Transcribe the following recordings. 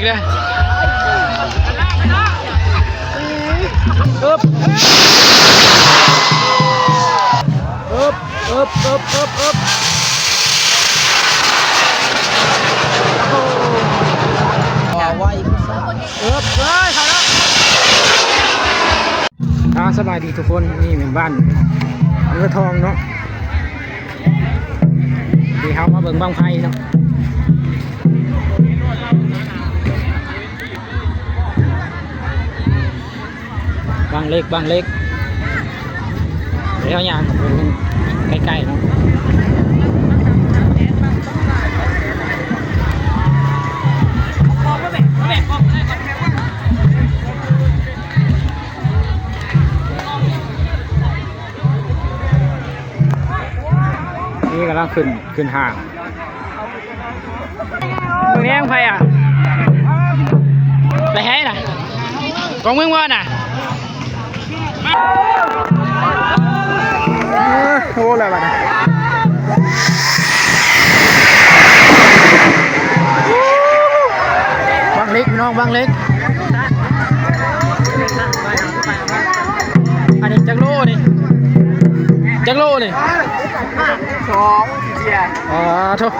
กเลยอึ๊บอึ๊บอึ๊บอึ๊บอึ๊บอึ๊บไวอึ๊บเลยเขาแล้วสบายดีทุกคนนี่เป็นบ้านเรือทองเนาะที่เขามาเบิ่งบังไฟเนาะบางเล็กเดี๋ยวอย่างกับเป็นใกล้ๆเนาะนี่กำลังขึ้นห่างมึงแย่งไฟอ่ะไปให้น่ะกองมึงว่าน่ะโอ้อะไรบ้างบางเล็กพี่น้องบางเล็กอันนี้จักโลนี่จักโลนี่2เจียอ๋อทุก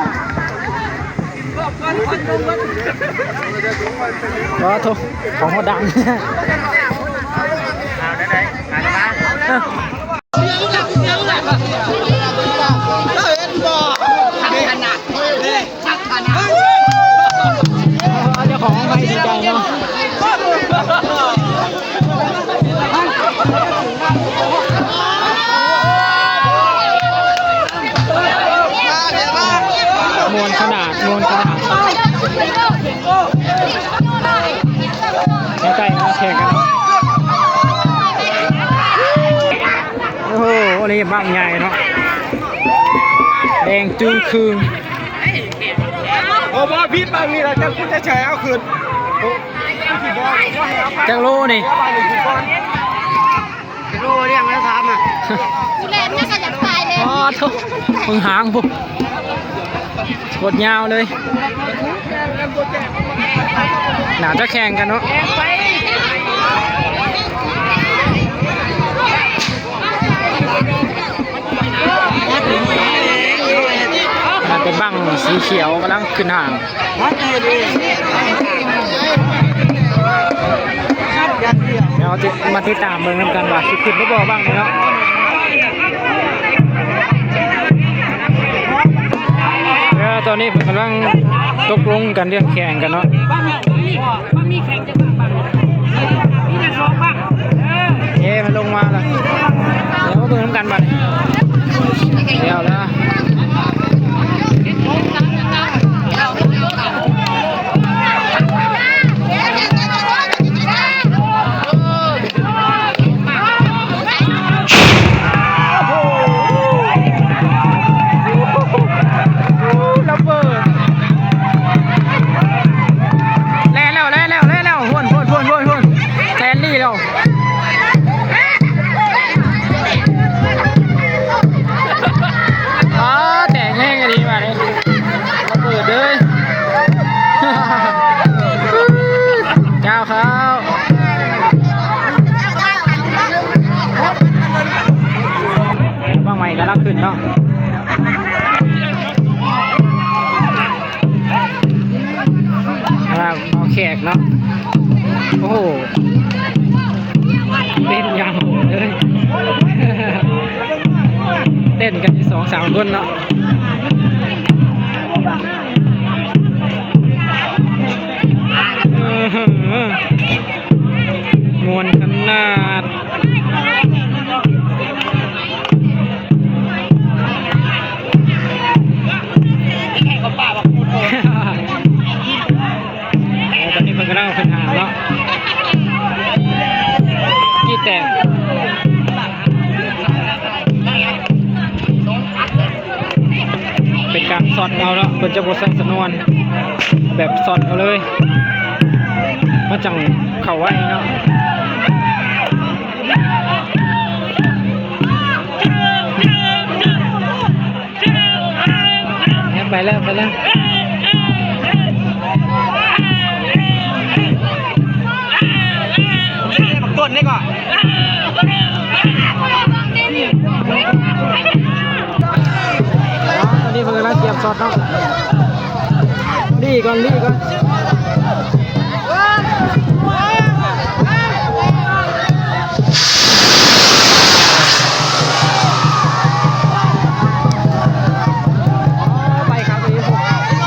อ๋อทุกของเขาดังเจ้าของไปดีใจเนาะมวลขนาดใกล้ๆมาแข่งกันโอ้โหอันนี้บ้างใหญ่เนาะแดงจึ้งคืนโอ้บอพิษบางนี่แหละจะคุณจะแฉเอาคืนจังโลนี่จังโลเนี่ยไม่ทำอ่ะกูเล่นเนี่ยก็อยากตายเลยอ๋อทุกมึงหางปุ๊บกดยาวเลยหนาจะแข่งกันเนาะมันเป็นบังสีเขียวกำลังขึ้นห่างเรามาติดตามเมืองน้ำกันว่าสิขึ้นไม่บอกบ้างเนาะตอนนี้ผมกำลังตกลงกันเรื่องแข่งกันเนาะมันมีแข่งจะบ้างมีแต่ซ้อมบ้างมันลงมาแล้วเดี๋ยวมาเบิ่งน้ำกันบัดเดี๋ยวแล้วขึ้นเนาะเอาแขกเนาะโอ้โหเต้นยาวเลยเต้นกัน2-3 คนเนาะมวนขนาดตอนนี้มันก็นั่งขึ้นหางเนาะกี่แต่เป็นการสอดเอาแล้วเป็นจะบทใส่สนวนแบบสอดเอาเลยมาจังเข่าไว้เนาะไปแล้ว คนได้ก่อนตอนนี้เพิ่งกำลังเตรียมซอสเนาะรีก่อนไปครับไปครับ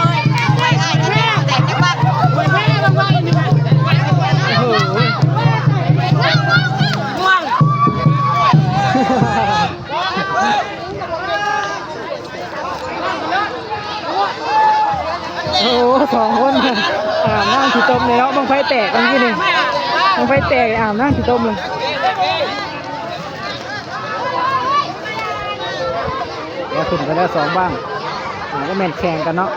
โอ้โหสองคนอาบน้ำสีต้มเลยแล้วบังไฟแตกกันที่นี่บังไฟแตกอาบน้ำสีต้มเลยแล้วขึ้นไปแล้ว2บ้างก็แมนแข่งกันเนาะ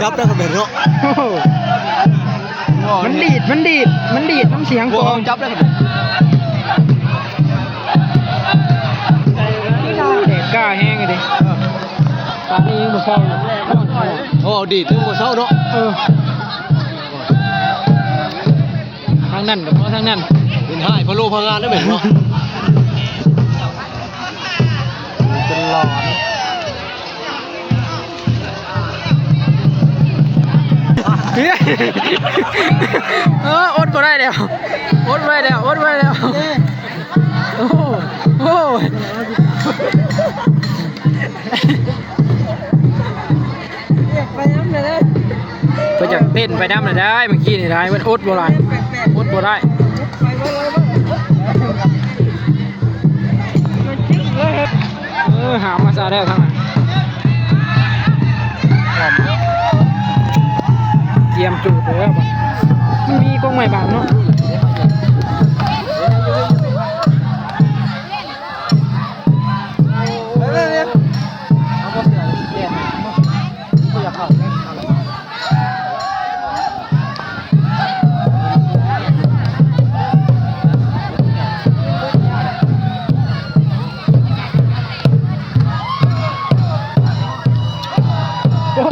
จับได้ก็เป็นเนาะมันดีดน้ำเสียงกองจับได้ก็เป็นเด็กกล้าแห้งเลยดิตอนนี้ยังไม่เข้าโอ้ดีถึงบ่เศร้าเนาะทางนั้นกับทางนั้นเป็นให้พะโลพะงานได้เหมือนเนาะเป็นหลอนอดก็ได้แล้วอดไว้แล้วโอ้โหไปน้ำเลยไปจากเต้นไปน้ำเลยได้เมื่อกี้นี่ได้มันอดบ่ได้หามาซาได้ทั้งนั้นเตรียมจูดเลยมันมีกล้องใหม่บางเนาะ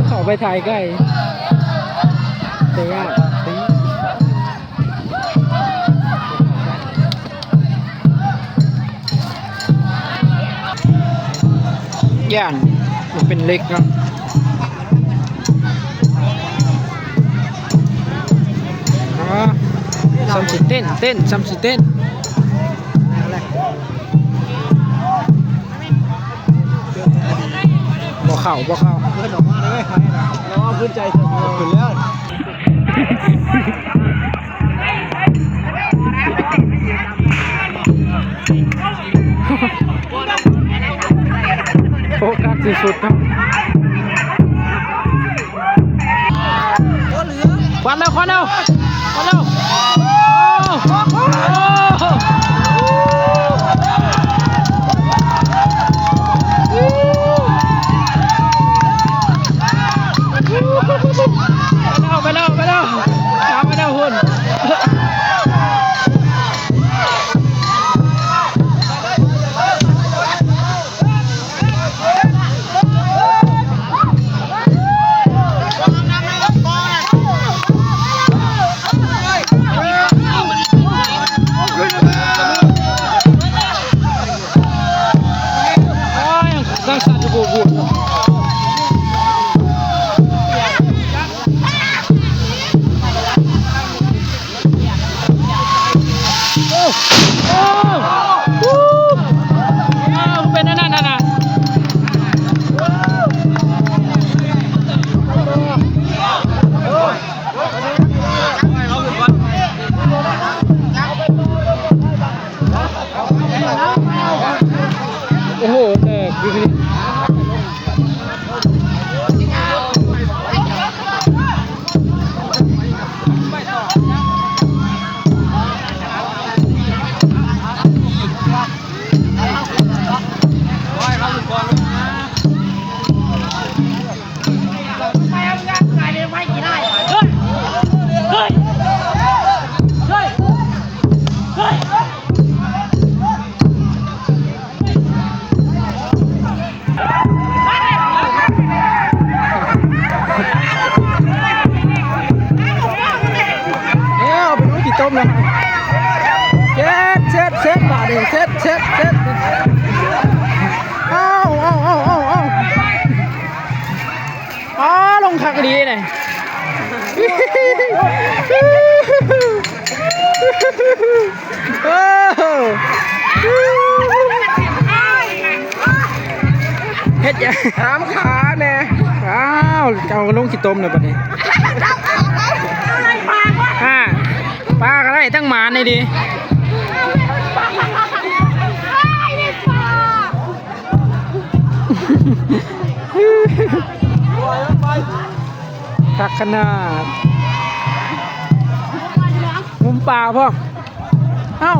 เขาไปถ่ายใกล้เตะย่านมันเป็นเล็กเนาะซัมสิเต้นซัมสิเต้นบ่เข่าเพื่อนออกมาได้ไหมใครนะรอพื้นใจขึ้นแล้วโฟกัสที่สุดครับควันแล้วไปแล้วตามไปแล้วหุ่น มเลยเช็ดบาดเดียวเช็ดเอาอ๋อลงคักดีเลยเฮ็ดยังถามขาแน่อ้าวเจ้าลงขี้ต้มเลยบัดนี้ปลาก็ได้ตั้งหมาในดีคักขนาดมุมปลาพ่อเอ้า